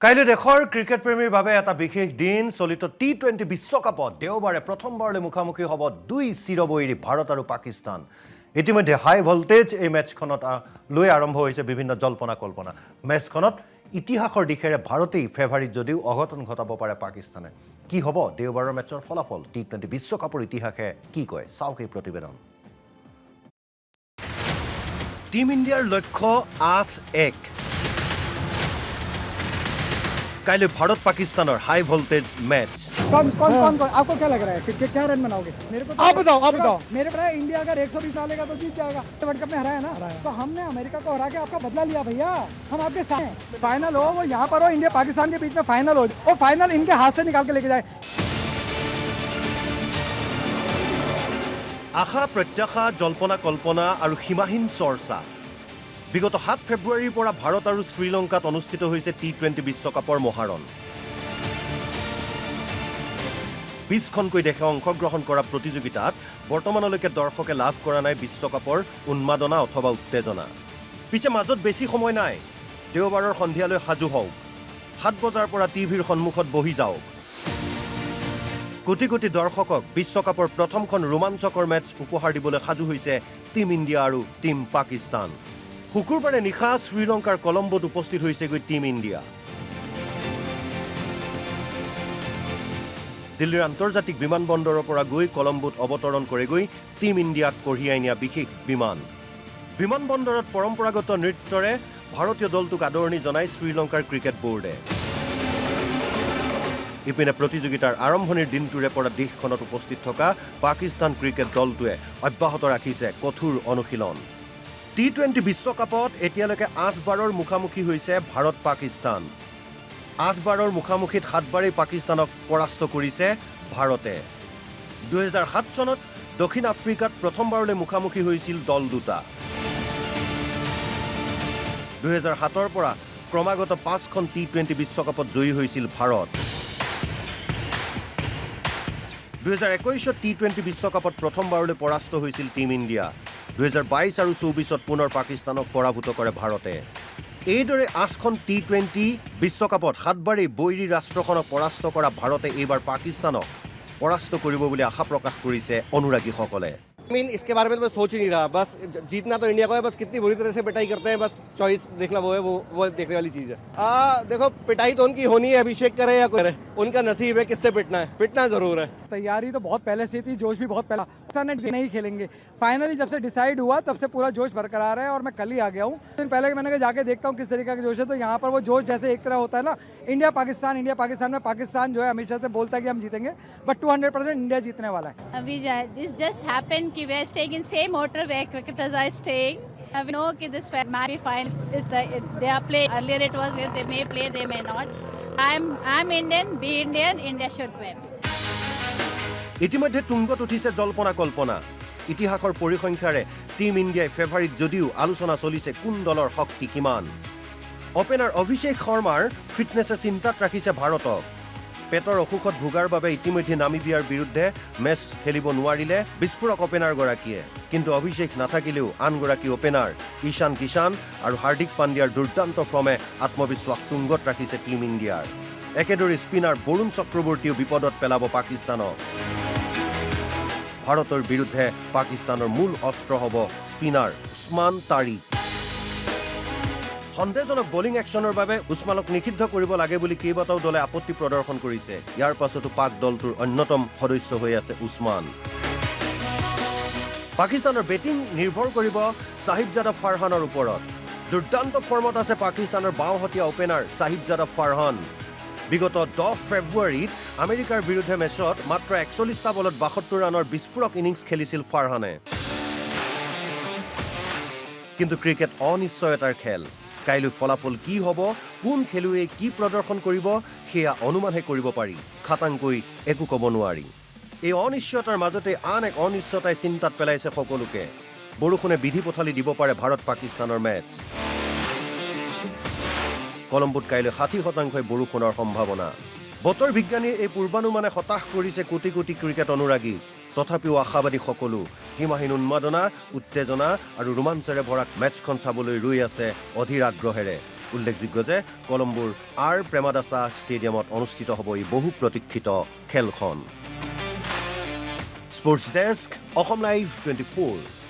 কাইলৈ দেশৰ ক্ৰিকেট প্ৰেমীৰ বাবে এটা বিশেষ দিন চলিত টি20 বিশ্বকাপত দেওবাৰে প্ৰথমবাৰলৈ মুখামুখি হ'ব দুই চিৰবৈৰী ভাৰত আৰু পাকিস্তান। ইতিমধ্যে হাই ভল্টেজ এই মেচখনত লৈ আৰম্ভ হৈছে বিভিন্ন জল্পনা কল্পনা। মেচখনত ইতিহাসৰ দিশেৰে ভাৰতেই ফেভাৰিট যদিও অঘটন ঘটাব পাৰে পাকিস্তানে। কি হ'ব দেওবাৰৰ মেচৰ ফলাফল? টি20 বিশ্বকাপৰ ইতিহাসে কি কয় চাওক এই প্ৰতিবেদন। টিম ইণ্ডিয়াৰ লক্ষ্য ৮-১। काले भारत पाकिस्तान और हाई वोल्टेज मैच। कौन आपको क्या लग रहा है कि क्या रन बनाओगे? मेरे को आप बताओ। मेरे को इंडिया अगर 120 डालेगा तो जीत जाएगा। वर्ल्ड कप में हराया ना, तो हमने अमेरिका को हरा के आपका बदला लिया भैया। हम आपके साथ हैं। फाइनल हो वो यहाँ पर हो, इंडिया पाकिस्तान के बीच में फाइनल हो, वो फाइनल इनके हाथ से निकाल के लेके जाए। आशा प्रत्याशा जल्पना कल्पना और सीमाहीन चर्चा। বিগত ৭ ফেব্ৰুৱাৰীৰ পৰা ভাৰত আৰু শ্ৰীলংকাত অনুষ্ঠিত হৈছে টি20 বিশ্বকাপৰ মহাৰণ। ২০খনকৈ দেশে অংশগ্ৰহণ কৰা প্ৰতিযোগিতাত বৰ্তমানলৈকে দৰ্শকে লাভ কৰা নাই বিশ্বকাপৰ উন্মাদনা অথবা উত্তেজনা। পিছে মাজত বেছি সময় নাই। দেওবাৰৰ সন্ধিয়ালৈ সাজু হওক। ৭ বজাৰ পৰা টিভিৰ সন্মুখত বহি যাওক। কোটি কোটি দৰ্শকক বিশ্বকাপৰ প্ৰথমখন ৰোমাঞ্চকৰ মেচ উপহাৰ দিবলৈ সাজু হৈছে টিম ইণ্ডিয়া আৰু টিম পাকিস্তান। শুকুৰবাৰে নিশা শ্ৰীলংকাৰ কলম্বোত উপস্থিত হৈছেগৈ টিম ইণ্ডিয়া। দিল্লীৰ আন্তৰ্জাতিক বিমানবন্দৰৰ পৰা গৈ কলম্বোত অৱতৰণ কৰেগৈ টিম ইণ্ডিয়াক কঢ়িয়াই নিয়া বিশেষ বিমান। বিমানবন্দৰত পৰম্পৰাগত নৃত্যৰে ভাৰতীয় দলটোক আদৰণি জনাই শ্ৰীলংকাৰ ক্ৰিকেট বোৰ্ডে। ইপিনে প্ৰতিযোগিতাৰ আৰম্ভণিৰ দিনটোৰে পৰা দেশখনত উপস্থিত থকা পাকিস্তান ক্ৰিকেট দলটোৱে অব্যাহত ৰাখিছে কঠোৰ অনুশীলন। টি20 বিশ্বকাপত এতিয়ালৈকে ৮ বাৰৰ মুখামুখি হৈছে ভাৰত পাকিস্তান। ৮ বাৰৰ মুখামুখিত ৭ বাৰেই পাকিস্তানক পৰাস্ত কৰিছে ভাৰতে। ২০০৭ চনত দক্ষিণ আফ্ৰিকাত প্ৰথমবাৰলৈ মুখামুখি হৈছিল দল দুটা। ২০০৭ৰ পৰা ক্ৰমাগত ৫খন টি20 বিশ্বকাপত জয়ী হৈছিল ভাৰত। ২০২১ত টি20 বিশ্বকাপত প্ৰথমবাৰলৈ পৰাস্ত হৈছিল টিম ইণ্ডিয়া। ২০২২ আৰু ২৪ত পুনৰ পাকিস্তানক পৰাভূত কৰে ভাৰতে। এইদৰে ৮খন টি20 বিশ্বকাপত ৭ বাৰেই বৈৰী ৰাষ্ট্ৰখনক পৰাস্ত কৰা ভাৰতে এইবাৰ পাকিস্তানক পৰাস্ত কৰিব বুলি আশা প্ৰকাশ কৰিছে অনুৰাগীসকলে। इसके बारे में तो मैं सोच ही नहीं रहा। बस जीतना तो इंडिया को है, बस कितनी बुरी तरह से पिटाई करते हैं, बस चॉइस देखना वो है, वो देखने वाली चीज है। देखो पिटाई तो उनकी होनी है, अभिषेक करे या कोई करे, उनका नसीब है किससे पिटना है, पिटना जरूर है। तैयारी तो बहुत पहले से थी, जोश भी बहुत पहला नहीं खेलेंगे। फाइनली जब से डिसाइड हुआ तब से पूरा जोश बरकरार है और मैं कल ही आ गया हूँ। दिन पहले मैंने कहा जाके देखता हूँ किस तरीके का जोश है, तो यहाँ पर वो जोश जैसे एक तरह होता है ना, इंडिया पाकिस्तान में पाकिस्तान जो है हमेशा से बोलता है कि हम जीतेंगे, बट 200% इंडिया जीतने वाला है। This just happened कि we are staying in same hotel where cricketers are staying. We know कि this might be fine. They are playing. Earlier it was where they may play, they may not. I'm Indian. Be Indian. India should win. ইতিমধ্যে তুংগত উঠিছে জল্পনা কল্পনা। ইতিহাসৰ পৰিসংখ্যাৰে team ইণ্ডিয়াই favourite যদিও আলোচনা চলিছে কোন দলৰ শক্তি কিমান। অপেনাৰ অভিষেক শৰ্মাৰ ফিটনেছে চিন্তাত ৰাখিছে ভাৰতক। পেটৰ অসুখত ভোগাৰ বাবে ইতিমধ্যে নামিবিয়াৰ বিৰুদ্ধে মেচ খেলিব নোৱাৰিলে বিস্ফোৰক অপেনাৰগৰাকীয়ে। কিন্তু অভিষেক নাথাকিলেও আনগৰাকী অপেনাৰ ঈশান কিষাণ আৰু হাৰ্দিক পাণ্ডিয়াৰ দুৰ্দান্ত ফৰ্মে আত্মবিশ্বাস তুংগত ৰাখিছে টিম ইণ্ডিয়াৰ। একেদৰে স্পিনাৰ বৰুণ চক্ৰৱৰ্তীয়েও বিপদত পেলাব পাকিস্তানক। ভাৰতৰ বিৰুদ্ধে পাকিস্তানৰ মূল অস্ত্ৰ হ'ব স্পিনাৰ উছমান তাৰিক। সন্দেহজনক বলিং একশ্যনৰ বাবে উছমানক নিষিদ্ধ কৰিব লাগে বুলি কেইবাটাও দলে আপত্তি প্ৰদৰ্শন কৰিছে। ইয়াৰ পাছতো পাক দলটোৰ অন্যতম সদস্য হৈ আছে উছমান। পাকিস্তানৰ বেটিং নিৰ্ভৰ কৰিব সাহিবজাদা ফাৰহানৰ ওপৰত। দুৰ্দান্ত ফৰ্মত আছে পাকিস্তানৰ বাওঁহতীয়া অপেনাৰ সাহিবজাদা ফাৰহান। বিগত ১০ ফেব্ৰুৱাৰীত আমেৰিকাৰ বিৰুদ্ধে মেচত মাত্ৰ ৪১টা বলত ৭২ ৰানৰ বিস্ফোৰক ইনিংছ খেলিছিল ফাৰহানে। কিন্তু ক্ৰিকেট অনিশ্চয়তাৰ খেল। কাইলৈ ফলাফল কি হ'ব, কোন খেলুৱৈয়ে কি প্ৰদৰ্শন কৰিব সেয়া অনুমানহে কৰিব পাৰি, খাটাংকৈ একো ক'ব নোৱাৰি। এই অনিশ্চয়তাৰ মাজতে আন এক অনিশ্চয়তাই চিন্তাত পেলাইছে সকলোকে। বৰষুণে বিধি পথালি দিব পাৰে ভাৰত পাকিস্তানৰ মেচ। কলম্বোত কাইলৈ ৬০% বৰষুণৰ সম্ভাৱনা। বতৰ বিজ্ঞানীৰ এই পূৰ্বানুমানে হতাশ কৰিছে কোটি কোটি ক্ৰিকেট অনুৰাগী। তথাপিও আশাবাদী সকলো। সীমাহীন উন্মাদনা, উত্তেজনা আৰু ৰোমাঞ্চৰে ভৰা মেচখন চাবলৈ ৰৈ আছে অধীৰ আগ্ৰহেৰে। উল্লেখযোগ্য যে কলম্বোৰ আৰ প্ৰেমাদাসা ষ্টেডিয়ামত অনুষ্ঠিত হ'ব এই বহু প্ৰতীক্ষিত খেলখন স্পৰ্টছ ডেস্ক অসম লাইভ 24